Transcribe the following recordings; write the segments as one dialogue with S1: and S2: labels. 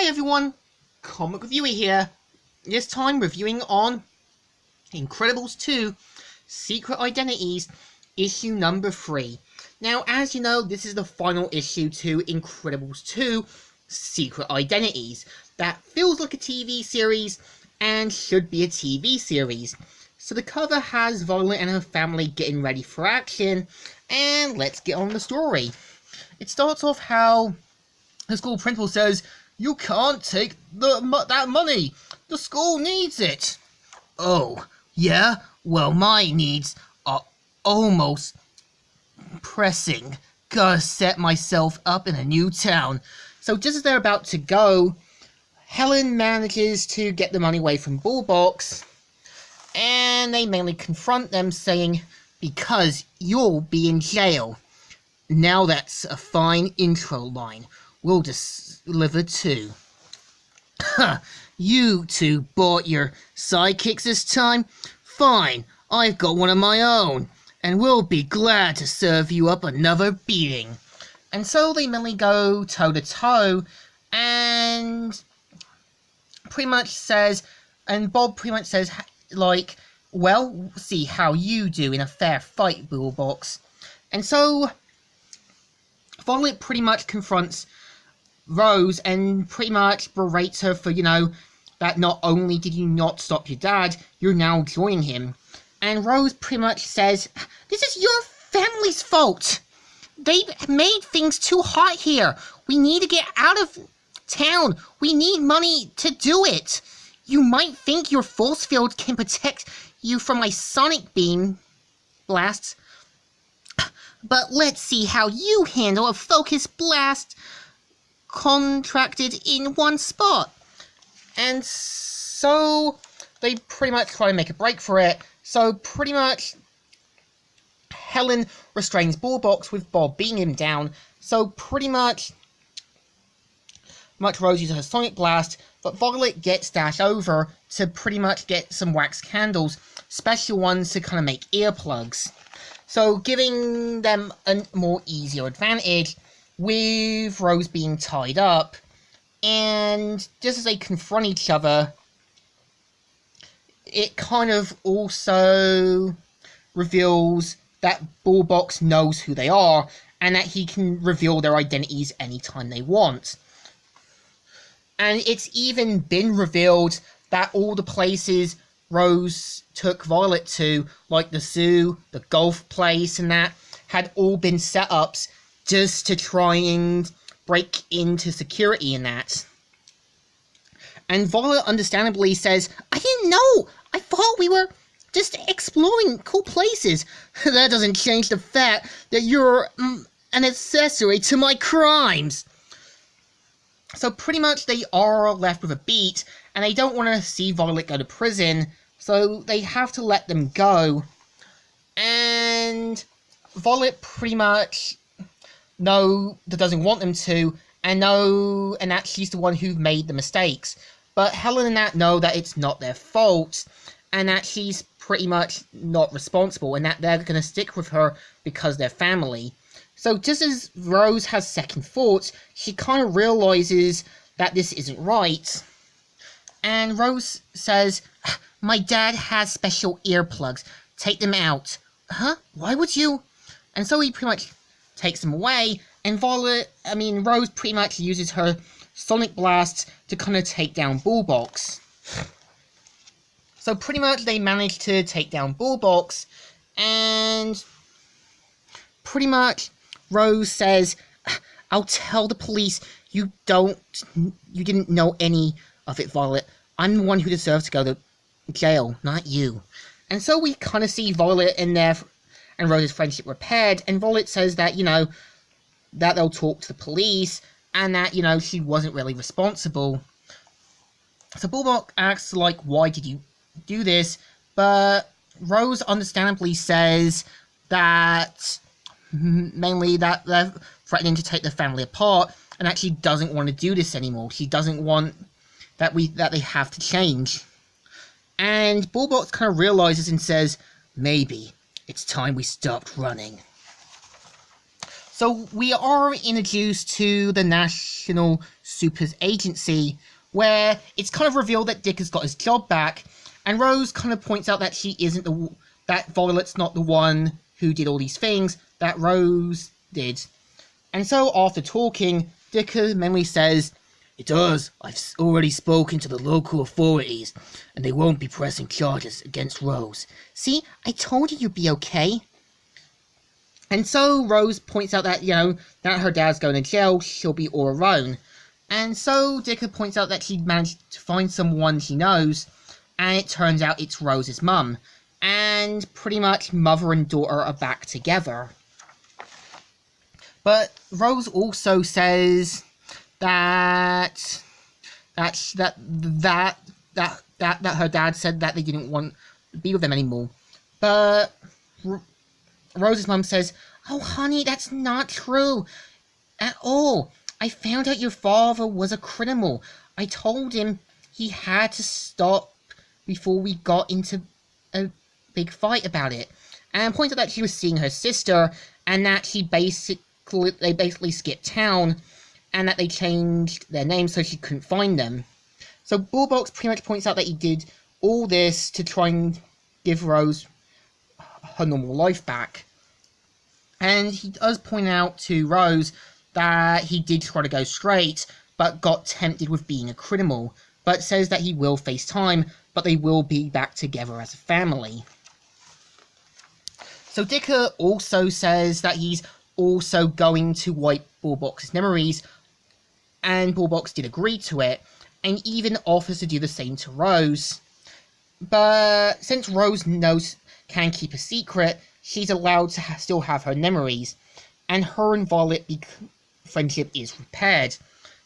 S1: Hi everyone, Comic Reviewer here. This time reviewing on Incredibles 2, Secret Identities, issue number 3. Now, as you know, this is the final issue to Incredibles 2, Secret Identities. That feels like a TV series and should be a TV series. So the cover has Violet and her family getting ready for action, and let's get on the story. It starts off how the school principal says, "You can't take that money. The school needs it." "Oh, yeah? Well, my needs are almost pressing. Gotta set myself up in a new town." So just as they're about to go, Helen manages to get the money away from Bullbox, and they mainly confront them saying, "Because you'll be in jail." Now that's a fine intro line. We'll deliver too. "Ha! You two bought your sidekicks this time? Fine, I've got one of my own, and we'll be glad to serve you up another beating." And so they mainly go toe to toe, and pretty much says, and Bob pretty much says, like, "Well, we'll see how you do in a fair fight, Bullbox." And so Violet pretty much confronts Rose and pretty much berates her for, that not only did you not stop your dad, you're now joining him. And Rose pretty much says, "This is your family's fault. They made things too hot here. We need to get out of town. We need money to do it. You might think your force field can protect you from my sonic beam blasts, but let's see how you handle a focus blast contracted in one spot." And so they pretty much try to make a break for it. So pretty much Helen restrains Bullbox with Bob beating him down. So pretty much Rose uses her sonic blast, but Violet gets dashed over to pretty much get some wax candles, special ones to kind of make earplugs. So giving them a more easier advantage with Rose being tied up. And just as they confront each other, it kind of also reveals that Bullbox knows who they are and that he can reveal their identities anytime they want. And it's even been revealed that all the places Rose took Violet to, like the zoo, the golf place and that, had all been setups just to try and break into security and that. And Violet understandably says, "I didn't know! I thought we were just exploring cool places." "That doesn't change the fact that you're an accessory to my crimes." So pretty much they are left with a beat, and they don't want to see Violet go to prison, so they have to let them go. And Violet pretty much doesn't want them to, and that she's the one who made the mistakes. But Helen and Nat know that it's not their fault, and that she's pretty much not responsible, and that they're going to stick with her because they're family. So just as Rose has second thoughts, she kind of realizes that this isn't right. And Rose says, "My dad has special earplugs. Take them out." "Huh? Why would you?" And so he pretty much takes them away, and Rose pretty much uses her sonic blast to kind of take down Bullbox. So pretty much they manage to take down Bullbox, and pretty much Rose says, "I'll tell the police you didn't know any of it, Violet. I'm the one who deserves to go to jail, not you." And so we kind of see Violet and Rose's friendship repaired, and Violet says that, that they'll talk to the police, and that, she wasn't really responsible. So Bullbox asks, why did you do this? But Rose understandably says that mainly that they're threatening to take the family apart, and that she doesn't want to do this anymore. She doesn't want that they have to change. And Bullbox kind of realizes and says, "Maybe it's time we stopped running." So we are introduced to the National Supers Agency, where it's kind of revealed that Dick has got his job back, and Rose kind of points out that that Violet's not the one who did all these things, that Rose did. And so after talking, Dick mainly says, "It does. I've already spoken to the local authorities, and they won't be pressing charges against Rose. See, I told you you'd be okay." And so Rose points out that, that her dad's going to jail, she'll be all alone. And so Dicker points out that she managed to find someone she knows, and it turns out it's Rose's mum. And pretty much mother and daughter are back together. But Rose also says that her dad said that they didn't want to be with them anymore. But Rose's mum says, "Oh, honey, that's not true at all. I found out your father was a criminal. I told him he had to stop before we got into a big fight about it." And pointed out that she was seeing her sister, and that they basically skipped town, and that they changed their names so she couldn't find them. So Bullbox pretty much points out that he did all this to try and give Rose her normal life back. And he does point out to Rose that he did try to go straight, but got tempted with being a criminal, but says that he will face time, but they will be back together as a family. So Dicker also says that he's also going to wipe Bullbox's memories, and Bullbox did agree to it, and even offers to do the same to Rose. But since Rose can keep a secret, she's allowed to still have her memories, and her and Violet friendship is repaired.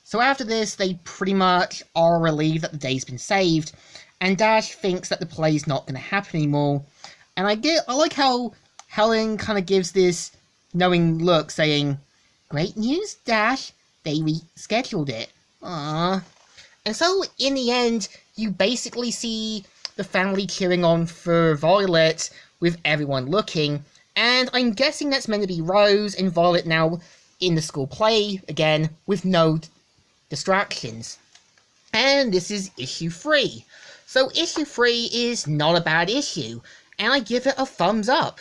S1: So after this, they pretty much are relieved that the day's been saved, and Dash thinks that the play's not going to happen anymore. And I like how Helen kind of gives this knowing look, saying, "Great news, Dash, they rescheduled it." Aww. And so in the end, you basically see the family cheering on for Violet, with everyone looking, and I'm guessing that's meant to be Rose and Violet now in the school play again, with no distractions. And this is issue 3. So issue 3 is not a bad issue, and I give it a thumbs up.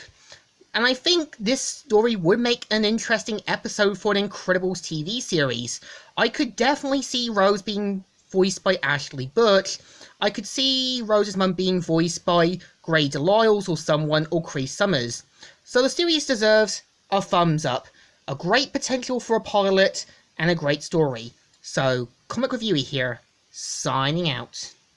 S1: And I think this story would make an interesting episode for an Incredibles TV series. I could definitely see Rose being voiced by Ashley Butch. I could see Rose's mum being voiced by Grey DeLisle or someone, or Cree Summers. So the series deserves a thumbs up. A great potential for a pilot, and a great story. So, Comic Reviewer here, signing out.